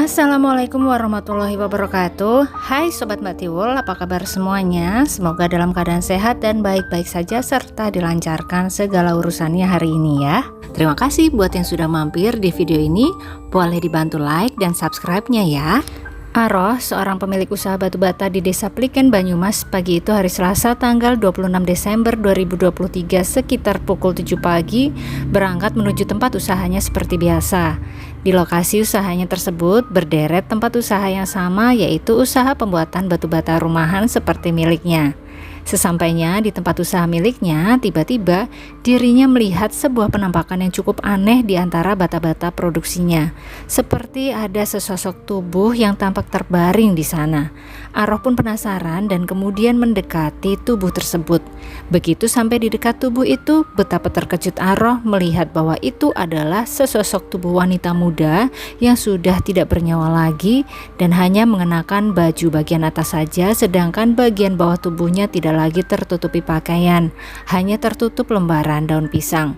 Assalamualaikum warahmatullahi wabarakatuh. Hai Sobat Mbak Tiwul, apa kabar semuanya? Semoga dalam keadaan sehat dan baik-baik saja serta dilancarkan segala urusannya hari ini ya. Terima kasih buat yang sudah mampir di video ini. Boleh dibantu like dan subscribe-nya ya. Aroh, seorang pemilik usaha batu bata di Desa Pliken, Banyumas, pagi itu hari Selasa tanggal 26 Desember 2023 sekitar pukul 7 pagi berangkat menuju tempat usahanya seperti biasa. Di lokasi usahanya tersebut berderet tempat usaha yang sama, yaitu usaha pembuatan batu bata rumahan seperti miliknya. Sesampainya di tempat usaha miliknya, tiba-tiba dirinya melihat sebuah penampakan yang cukup aneh di antara bata-bata produksinya. Seperti ada sesosok tubuh yang tampak terbaring di sana. Aroh pun penasaran dan kemudian mendekati tubuh tersebut. Begitu sampai di dekat tubuh itu, betapa terkejut Aroh melihat bahwa itu adalah sesosok tubuh wanita muda yang sudah tidak bernyawa lagi dan hanya mengenakan baju bagian atas saja, sedangkan bagian bawah tubuhnya tidak lagi tertutupi pakaian, hanya tertutup lembaran daun pisang.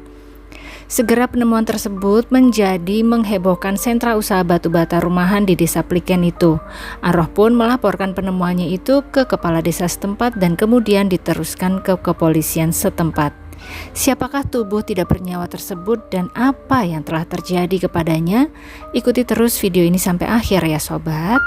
Segera penemuan tersebut menjadi menghebohkan sentra usaha batu bata rumahan di Desa Pliken itu. Aroh pun melaporkan penemuannya itu ke kepala desa setempat dan kemudian diteruskan ke kepolisian setempat. Siapakah tubuh tidak bernyawa tersebut dan apa yang telah terjadi kepadanya? Ikuti terus video ini sampai akhir ya sobat.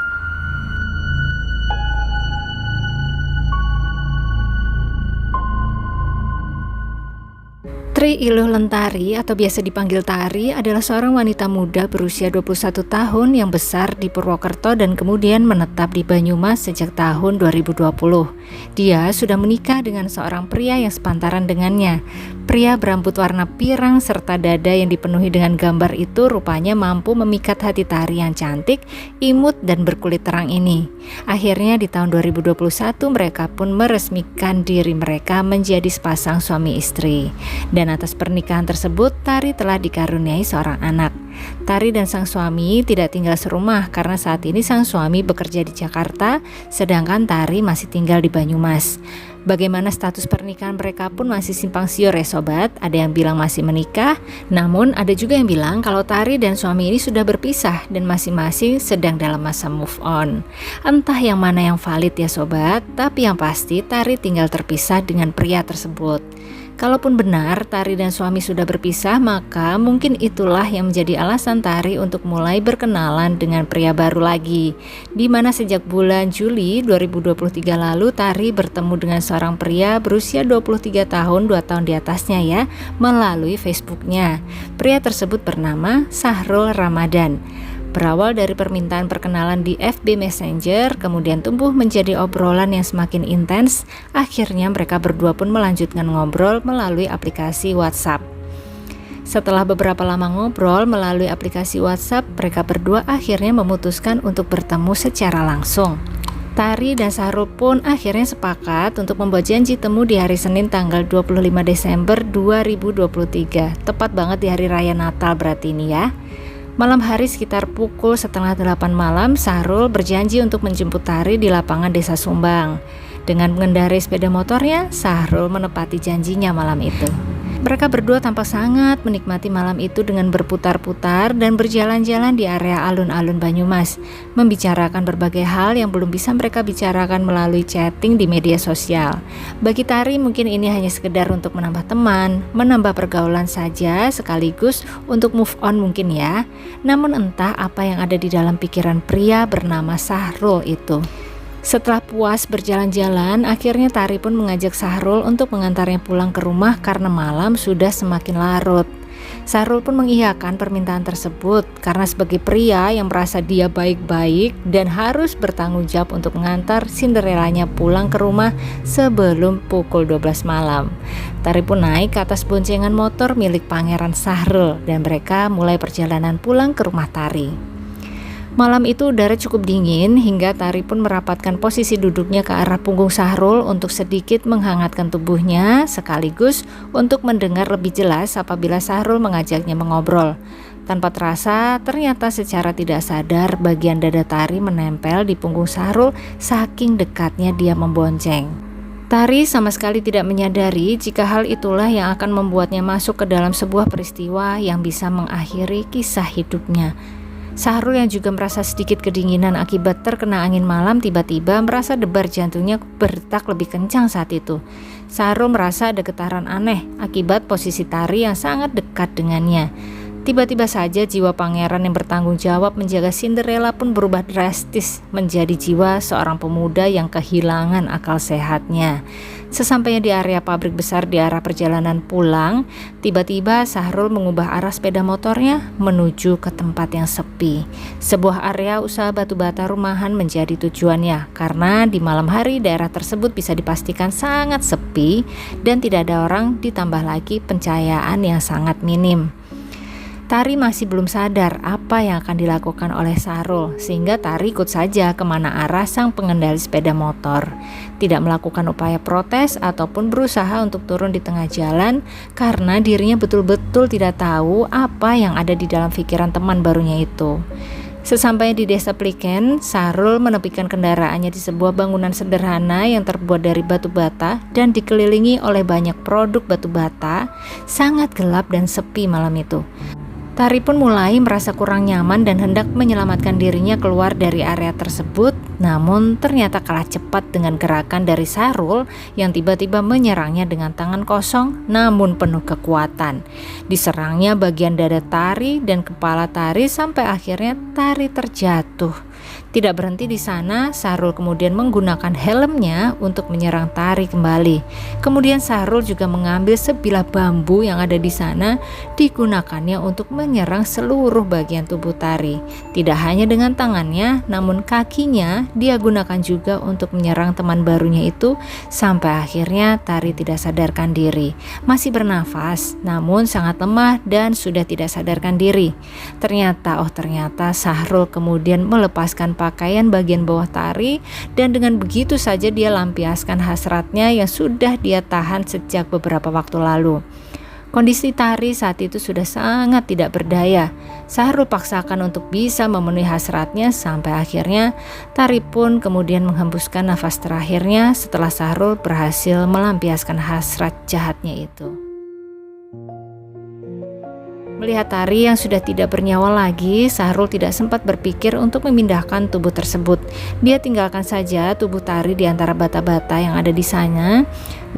Tri Iluh Lentari atau biasa dipanggil Tari adalah seorang wanita muda berusia 21 tahun yang besar di Purwokerto dan kemudian menetap di Banyumas sejak tahun 2020. Dia sudah menikah dengan seorang pria yang sepantaran dengannya. Pria berambut warna pirang serta dada yang dipenuhi dengan gambar itu rupanya mampu memikat hati Tari yang cantik, imut dan berkulit terang ini. Akhirnya di tahun 2021 mereka pun meresmikan diri mereka menjadi sepasang suami istri. Dan atas pernikahan tersebut Tari telah dikaruniai seorang anak. Tari dan sang suami tidak tinggal serumah karena saat ini sang suami bekerja di Jakarta sedangkan Tari masih tinggal di Banyumas. Bagaimana status pernikahan mereka pun masih simpang siur ya sobat. Ada yang bilang masih menikah, namun ada juga yang bilang kalau Tari dan suami ini sudah berpisah dan masing-masing sedang dalam masa move on. Entah yang mana yang valid ya sobat, tapi yang pasti Tari tinggal terpisah dengan pria tersebut. Kalaupun benar Tari dan suami sudah berpisah, maka mungkin itulah yang menjadi alasan Tari untuk mulai berkenalan dengan pria baru lagi. Di mana sejak bulan Juli 2023 lalu Tari bertemu dengan seorang pria berusia 23 tahun, 2 tahun di atasnya ya, melalui Facebooknya. Pria tersebut bernama Sahrul Ramadan. Berawal dari permintaan perkenalan di FB Messenger, kemudian tumbuh menjadi obrolan yang semakin intens. Akhirnya mereka berdua pun melanjutkan ngobrol melalui aplikasi WhatsApp. Setelah beberapa lama ngobrol melalui aplikasi WhatsApp, mereka berdua akhirnya memutuskan untuk bertemu secara langsung. Tari dan Sahrul pun akhirnya sepakat untuk membuat janji temu di hari Senin tanggal 25 Desember 2023. Tepat banget di hari raya Natal berarti ini ya. Malam hari sekitar pukul 7:30 malam, Sahrul berjanji untuk menjemput Tari di lapangan Desa Sumbang. Dengan mengendarai sepeda motornya, Sahrul menepati janjinya malam itu. Mereka berdua tampak sangat menikmati malam itu dengan berputar-putar dan berjalan-jalan di area alun-alun Banyumas, membicarakan berbagai hal yang belum bisa mereka bicarakan melalui chatting di media sosial. Bagi Tari mungkin ini hanya sekedar untuk menambah teman, menambah pergaulan saja sekaligus untuk move on mungkin ya. Namun entah apa yang ada di dalam pikiran pria bernama Sahrul itu. Setelah puas berjalan-jalan, akhirnya Tari pun mengajak Sahrul untuk mengantarnya pulang ke rumah karena malam sudah semakin larut. Sahrul pun mengiyakan permintaan tersebut karena sebagai pria yang merasa dia baik-baik dan harus bertanggung jawab untuk mengantar Cinderellanya pulang ke rumah sebelum pukul 12 malam. Tari pun naik ke atas boncengan motor milik Pangeran Sahrul dan mereka mulai perjalanan pulang ke rumah Tari. Malam itu udara cukup dingin hingga Tari pun merapatkan posisi duduknya ke arah punggung Sahrul untuk sedikit menghangatkan tubuhnya sekaligus untuk mendengar lebih jelas apabila Sahrul mengajaknya mengobrol. Tanpa terasa, ternyata secara tidak sadar bagian dada Tari menempel di punggung Sahrul saking dekatnya dia membonceng. Tari sama sekali tidak menyadari jika hal itulah yang akan membuatnya masuk ke dalam sebuah peristiwa yang bisa mengakhiri kisah hidupnya. Sahrul yang juga merasa sedikit kedinginan akibat terkena angin malam tiba-tiba merasa debar jantungnya berdetak lebih kencang saat itu. Sahrul merasa ada getaran aneh akibat posisi Tari yang sangat dekat dengannya. Tiba-tiba saja jiwa pangeran yang bertanggung jawab menjaga Cinderella pun berubah drastis menjadi jiwa seorang pemuda yang kehilangan akal sehatnya. Sesampainya di area pabrik besar di arah perjalanan pulang, tiba-tiba Sahrul mengubah arah sepeda motornya menuju ke tempat yang sepi. Sebuah area usaha batu bata rumahan menjadi tujuannya karena di malam hari daerah tersebut bisa dipastikan sangat sepi dan tidak ada orang, ditambah lagi pencahayaan yang sangat minim. Tari masih belum sadar apa yang akan dilakukan oleh Sahrul, sehingga Tari ikut saja kemana arah sang pengendali sepeda motor. Tidak melakukan upaya protes ataupun berusaha untuk turun di tengah jalan karena dirinya betul-betul tidak tahu apa yang ada di dalam pikiran teman barunya itu. Sesampainya di desa Pliken, Sahrul menepikan kendaraannya di sebuah bangunan sederhana yang terbuat dari batu bata dan dikelilingi oleh banyak produk batu bata. Sangat gelap dan sepi malam itu. Tari pun mulai merasa kurang nyaman dan hendak menyelamatkan dirinya keluar dari area tersebut, namun ternyata kalah cepat dengan gerakan dari Sahrul yang tiba-tiba menyerangnya dengan tangan kosong namun penuh kekuatan. Diserangnya bagian dada Tari dan kepala Tari sampai akhirnya Tari terjatuh. Tidak berhenti di sana, Sahrul kemudian menggunakan helmnya untuk menyerang Tari kembali. Kemudian Sahrul juga mengambil sebilah bambu yang ada di sana, digunakannya untuk menyerang seluruh bagian tubuh Tari. Tidak hanya dengan tangannya, namun kakinya dia gunakan juga untuk menyerang teman barunya itu sampai akhirnya Tari tidak sadarkan diri. Masih bernafas, namun sangat lemah dan sudah tidak sadarkan diri. Ternyata Sahrul kemudian melepaskan pakaian bagian bawah Tari dan dengan begitu saja dia lampiaskan hasratnya yang sudah dia tahan sejak beberapa waktu lalu. Kondisi Tari saat itu sudah sangat tidak berdaya. Sahrul paksakan untuk bisa memenuhi hasratnya sampai akhirnya Tari pun kemudian menghembuskan nafas terakhirnya setelah Sahrul berhasil melampiaskan hasrat jahatnya itu. Melihat Tari yang sudah tidak bernyawa lagi, Sahrul tidak sempat berpikir untuk memindahkan tubuh tersebut. Dia tinggalkan saja tubuh Tari di antara bata-bata yang ada di sana.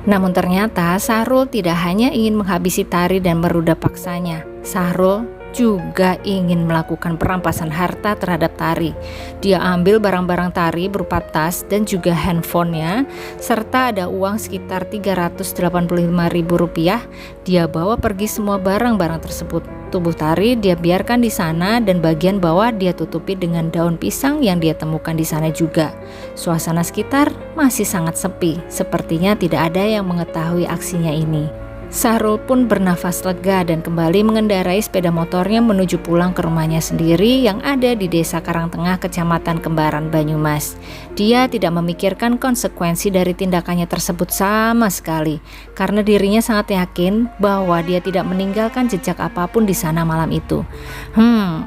Namun ternyata Sahrul tidak hanya ingin menghabisi Tari dan meruda paksanya. Sahrul juga ingin melakukan perampasan harta terhadap Tari. Dia ambil barang-barang Tari berupa tas dan juga handphonenya, serta ada uang sekitar Rp385.000. Dia bawa pergi semua barang-barang tersebut. Tubuh Tari dia biarkan di sana dan bagian bawah dia tutupi dengan daun pisang yang dia temukan di sana juga. Suasana sekitar masih sangat sepi, sepertinya tidak ada yang mengetahui aksinya ini. Sahrul pun bernafas lega dan kembali mengendarai sepeda motornya menuju pulang ke rumahnya sendiri yang ada di Desa Karangtengah, Kecamatan Kembaran, Banyumas. Dia tidak memikirkan konsekuensi dari tindakannya tersebut sama sekali, karena dirinya sangat yakin bahwa dia tidak meninggalkan jejak apapun di sana malam itu.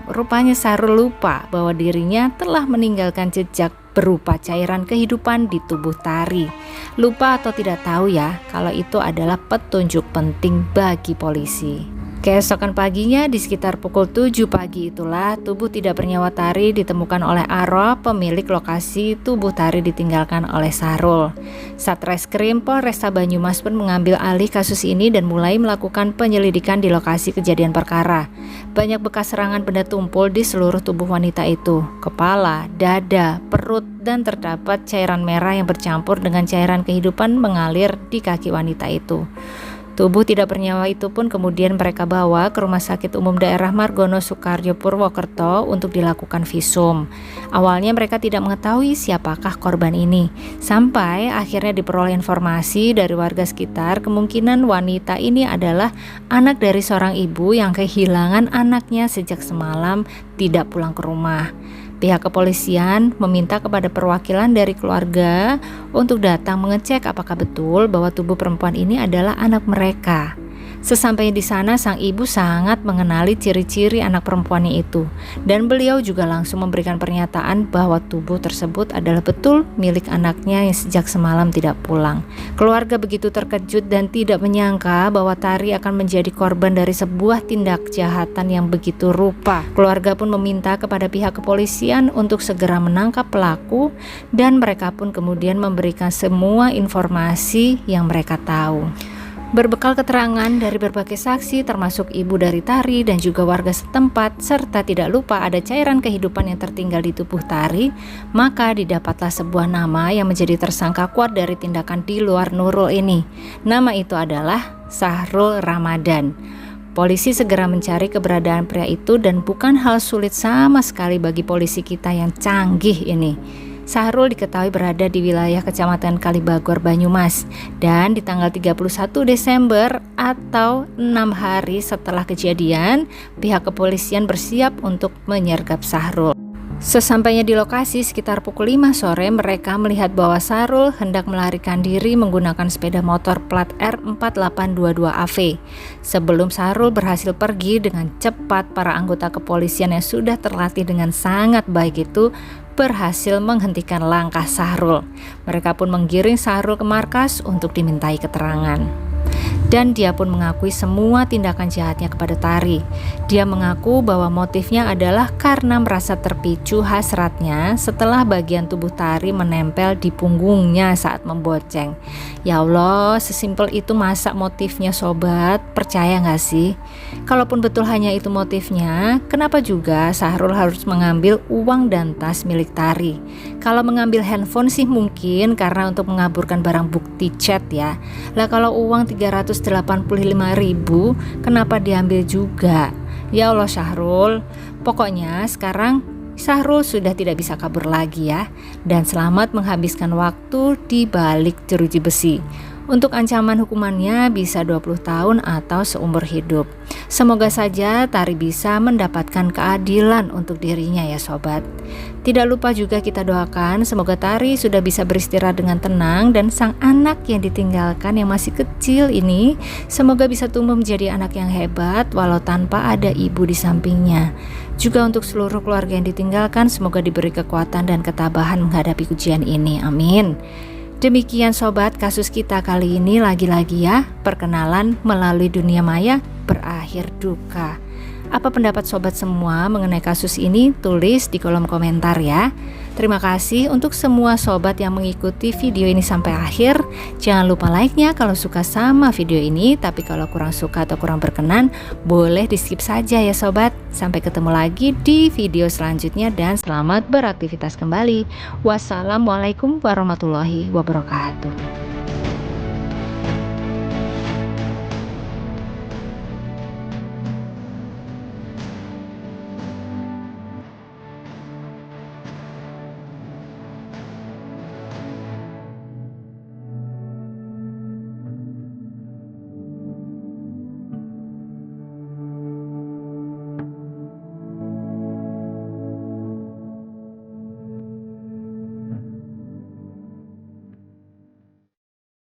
Rupanya Sahrul lupa bahwa dirinya telah meninggalkan jejak berupa cairan kehidupan di tubuh Tari. Lupa atau tidak tahu ya kalau itu adalah petunjuk penting bagi polisi. Keesokan paginya di sekitar pukul 7 pagi itulah tubuh tidak bernyawa Tari ditemukan oleh Aro, pemilik lokasi tubuh Tari ditinggalkan oleh Sahrul. Satreskrim Polresta Banyumas pun mengambil alih kasus ini dan mulai melakukan penyelidikan di lokasi kejadian perkara. Banyak bekas serangan benda tumpul di seluruh tubuh wanita itu, kepala, dada, perut, dan terdapat cairan merah yang bercampur dengan cairan kehidupan mengalir di kaki wanita itu. Tubuh tidak bernyawa itu pun kemudian mereka bawa ke Rumah Sakit Umum Daerah Margono Soekarjo Purwokerto untuk dilakukan visum. Awalnya mereka tidak mengetahui siapakah korban ini, sampai akhirnya diperoleh informasi dari warga sekitar kemungkinan wanita ini adalah anak dari seorang ibu yang kehilangan anaknya sejak semalam tidak pulang ke rumah. Pihak kepolisian meminta kepada perwakilan dari keluarga untuk datang mengecek apakah betul bahwa tubuh perempuan ini adalah anak mereka. Sesampainya di sana, sang ibu sangat mengenali ciri-ciri anak perempuannya itu, dan beliau juga langsung memberikan pernyataan bahwa tubuh tersebut adalah betul milik anaknya yang sejak semalam tidak pulang. Keluarga begitu terkejut dan tidak menyangka bahwa Tari akan menjadi korban dari sebuah tindak kejahatan yang begitu rupa. Keluarga pun meminta kepada pihak kepolisian untuk segera menangkap pelaku, dan mereka pun kemudian memberikan semua informasi yang mereka tahu. Berbekal keterangan dari berbagai saksi termasuk ibu dari Tari dan juga warga setempat, serta tidak lupa ada cairan kehidupan yang tertinggal di tubuh Tari, maka didapatlah sebuah nama yang menjadi tersangka kuat dari tindakan di luar Nurul ini. Nama itu adalah Sahrul Ramadan. Polisi segera mencari keberadaan pria itu dan bukan hal sulit sama sekali bagi polisi kita yang canggih ini. Sahrul diketahui berada di wilayah Kecamatan Kalibagor, Banyumas, dan di tanggal 31 Desember atau 6 hari setelah kejadian, pihak kepolisian bersiap untuk menyergap Sahrul. Sesampainya di lokasi sekitar pukul 5 sore, mereka melihat bahwa Sahrul hendak melarikan diri menggunakan sepeda motor plat R4822AV. Sebelum Sahrul berhasil pergi dengan cepat, para anggota kepolisian yang sudah terlatih dengan sangat baik itu berhasil menghentikan langkah Sahrul. Mereka pun menggiring Sahrul ke markas untuk dimintai keterangan. Dan dia pun mengakui semua tindakan jahatnya kepada Tari. Dia mengaku bahwa motifnya adalah karena merasa terpicu hasratnya setelah bagian tubuh Tari menempel di punggungnya saat memboceng. Ya Allah, sesimpel itu masa motifnya sobat? Percaya gak sih? Kalaupun betul hanya itu motifnya, kenapa juga Sahrul harus mengambil uang dan tas milik Tari? Kalau mengambil handphone sih mungkin karena untuk mengaburkan barang bukti chat ya. Lah kalau uang 385.000 kenapa diambil juga? Ya Allah Sahrul, pokoknya sekarang Sahrul sudah tidak bisa kabur lagi ya, dan selamat menghabiskan waktu di balik jeruji besi. Untuk ancaman hukumannya bisa 20 tahun atau seumur hidup. Semoga saja Tari bisa mendapatkan keadilan untuk dirinya ya sobat. Tidak lupa juga kita doakan semoga Tari sudah bisa beristirahat dengan tenang, dan sang anak yang ditinggalkan yang masih kecil ini semoga bisa tumbuh menjadi anak yang hebat walau tanpa ada ibu di sampingnya. Juga untuk seluruh keluarga yang ditinggalkan semoga diberi kekuatan dan ketabahan menghadapi ujian ini. Amin. Demikian sobat, kasus kita kali ini lagi-lagi ya, perkenalan melalui dunia maya berakhir duka. Apa pendapat sobat semua mengenai kasus ini? Tulis di kolom komentar ya. Terima kasih untuk semua sobat yang mengikuti video ini sampai akhir. Jangan lupa like-nya kalau suka sama video ini, tapi kalau kurang suka atau kurang berkenan, boleh di skip saja ya sobat. Sampai ketemu lagi di video selanjutnya dan selamat beraktivitas kembali. Wassalamualaikum warahmatullahi wabarakatuh.